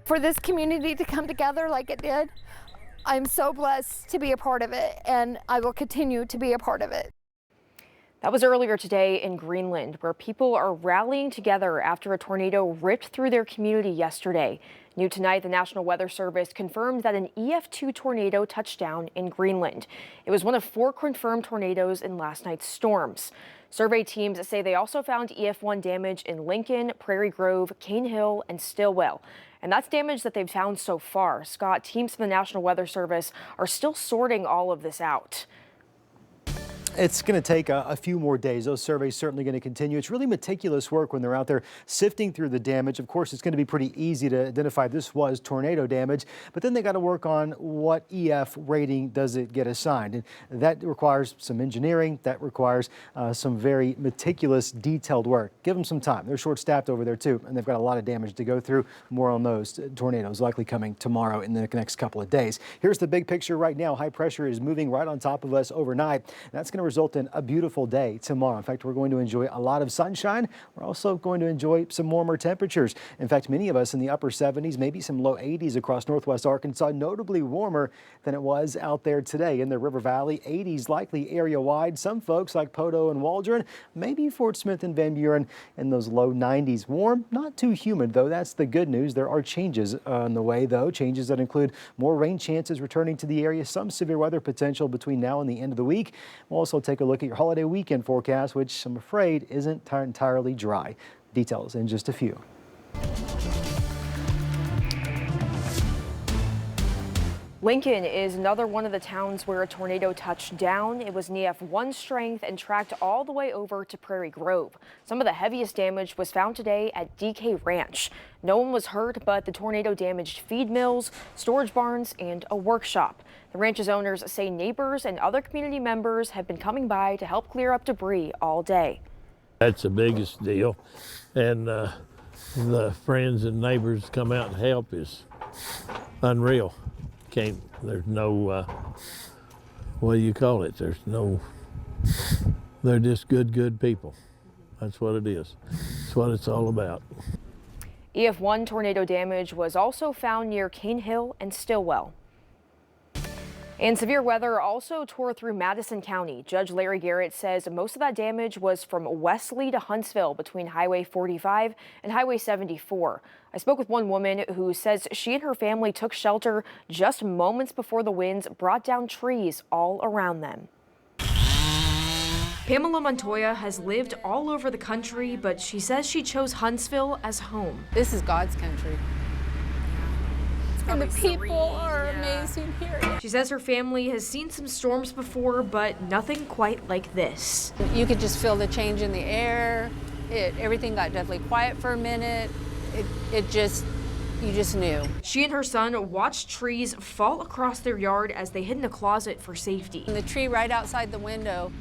for this community to come together like it did. I'm so blessed to be a part of it, and I will continue to be a part of it. That was earlier today in Greenland, where people are rallying together after a tornado ripped through their community yesterday. New tonight, the National Weather Service confirmed that an EF2 tornado touched down in Greenland. It was one of 4 confirmed tornadoes in last night's storms. Survey teams say they also found EF1 damage in Lincoln, Prairie Grove, Cane Hill, and Stillwell. And that's damage that they've found so far. Scott, teams from the National Weather Service are still sorting all of this out. It's going to take a few more days. Those surveys certainly going to continue. It's really meticulous work when they're out there sifting through the damage. Of course, it's going to be pretty easy to identify this was tornado damage, but then they got to work on what EF rating does it get assigned. And that requires some engineering. That requires some very meticulous, detailed work. Give them some time. They're short-staffed over there too, and they've got a lot of damage to go through. More on those tornadoes likely coming tomorrow in the next couple of days. Here's the big picture right now. High pressure is moving right on top of us overnight. That's going to result in a beautiful day tomorrow. In fact, we're going to enjoy a lot of sunshine. We're also going to enjoy some warmer temperatures. In fact, many of us in the upper 70s, maybe some low 80s across northwest Arkansas, notably warmer than it was out there today in the River Valley. 80s likely area-wide. Some folks like Poteau and Waldron, maybe Fort Smith and Van Buren in those low 90s. Warm, not too humid, though. That's the good news. There are changes on the way, though. Changes that include more rain chances returning to the area, some severe weather potential between now and the end of the week. We'll also take a look at your holiday weekend forecast, which I'm afraid isn't entirely dry. Details in just a few. Lincoln is another one of the towns where a tornado touched down. It was an EF1 strength and tracked all the way over to Prairie Grove. Some of the heaviest damage was found today at DK Ranch. No one was hurt, but the tornado damaged feed mills, storage barns, and a workshop. The ranch's owners say neighbors and other community members have been coming by to help clear up debris all day. That's the biggest deal, and the friends and neighbors come out and help is unreal. There's no, what do you call it? They're just good people. That's what it is. That's what it's all about. EF1 tornado damage was also found near Cane Hill and Stillwell. And severe weather also tore through Madison County. Judge Larry Garrett says most of that damage was from Wesley to Huntsville between Highway 45 and Highway 74. I spoke with one woman who says she and her family took shelter just moments before the winds brought down trees all around them. Pamela Montoya has lived all over the country, but she says she chose Huntsville as home. This is God's country. And the people are amazing here. She says her family has seen some storms before, but nothing quite like this. You could just feel the change in the air. Everything got deathly quiet for a minute. You just knew. She and her son watched trees fall across their yard as they hid in a closet for safety. And the tree right outside the window,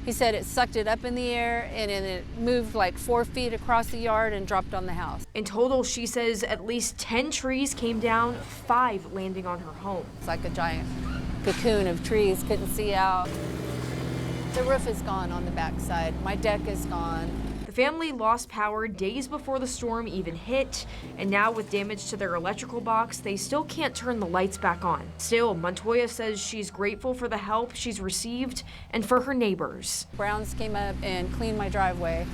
he said it sucked it up in the air and then it moved like 4 feet across the yard and dropped on the house. In total, she says at least 10 trees came down, 5 landing on her home. It's like a giant cocoon of trees, couldn't see out. The roof is gone on the backside. My deck is gone. The family lost power days before the storm even hit, and now with damage to their electrical box, they still can't turn the lights back on. Still, Montoya says she's grateful for the help she's received and for her neighbors. Browns came up and cleaned my driveway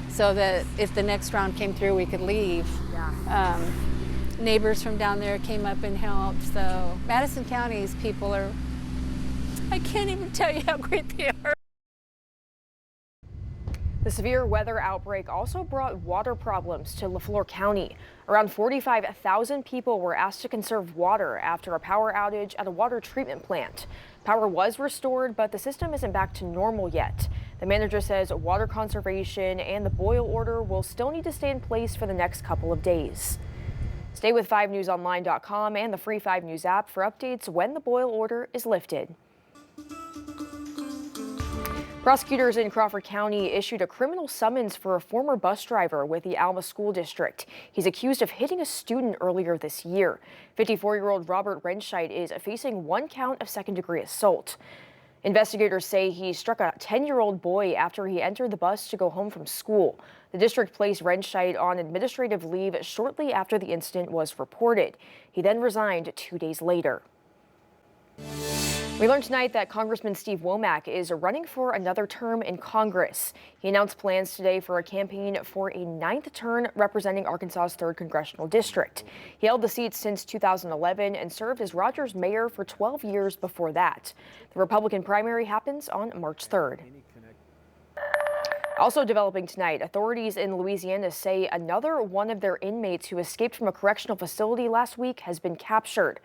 so that if the next round came through, we could leave. Yeah. Neighbors from down there came up and helped. So Madison County's people are, I can't even tell you how great they are. The severe weather outbreak also brought water problems to Leflore County. Around 45,000 people were asked to conserve water after a power outage at a water treatment plant. Power was restored, but the system isn't back to normal yet. The manager says water conservation and the boil order will still need to stay in place for the next couple of days. Stay with 5newsonline.com and the free 5 News app for updates when the boil order is lifted. Prosecutors in Crawford County issued a criminal summons for a former bus driver with the Alma School District. He's accused of hitting a student earlier this year. 54-year-old Robert Renscheid is facing 1 count of second-degree assault. Investigators say he struck a 10-year-old boy after he entered the bus to go home from school. The district placed Renscheid on administrative leave shortly after the incident was reported. He then resigned 2 days later. We learned tonight that Congressman Steve Womack is running for another term in Congress. He announced plans today for a campaign for a 9th term representing Arkansas's 3rd congressional district. He held the seat since 2011 and served as Rogers mayor for 12 years before that. The Republican primary happens on March 3rd. Also developing tonight, authorities in Louisiana say another one of their inmates who escaped from a correctional facility last week has been captured.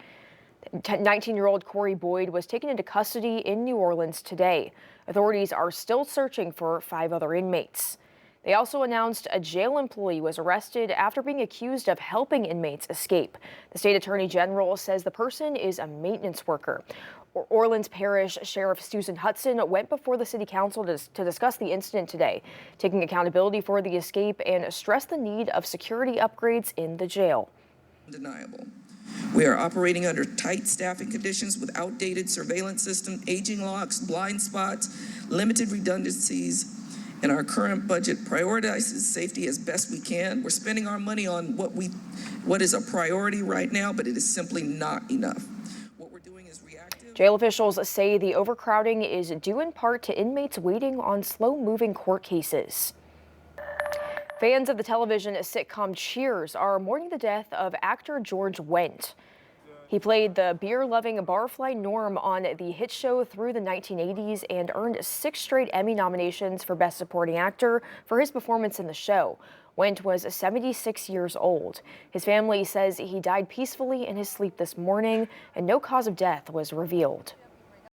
19-year-old Corey Boyd was taken into custody in New Orleans today. Authorities are still searching for 5 other inmates. They also announced a jail employee was arrested after being accused of helping inmates escape. The state attorney general says the person is a maintenance worker. Orleans Parish Sheriff Susan Hudson went before the city council to discuss the incident today, taking accountability for the escape and stressed the need of security upgrades in the jail. Undeniable. We are operating under tight staffing conditions with outdated surveillance system, aging locks, blind spots, limited redundancies, and our current budget prioritizes safety as best we can. We're spending our money on what is a priority right now, but it is simply not enough. What we're doing is reactive. Jail officials say the overcrowding is due in part to inmates waiting on slow-moving court cases. Fans of the television sitcom Cheers are mourning the death of actor George Wendt. He played the beer-loving barfly Norm on the hit show through the 1980s and earned 6 straight Emmy nominations for Best Supporting Actor for his performance in the show. Wendt was 76 years old. His family says he died peacefully in his sleep this morning, and no cause of death was revealed.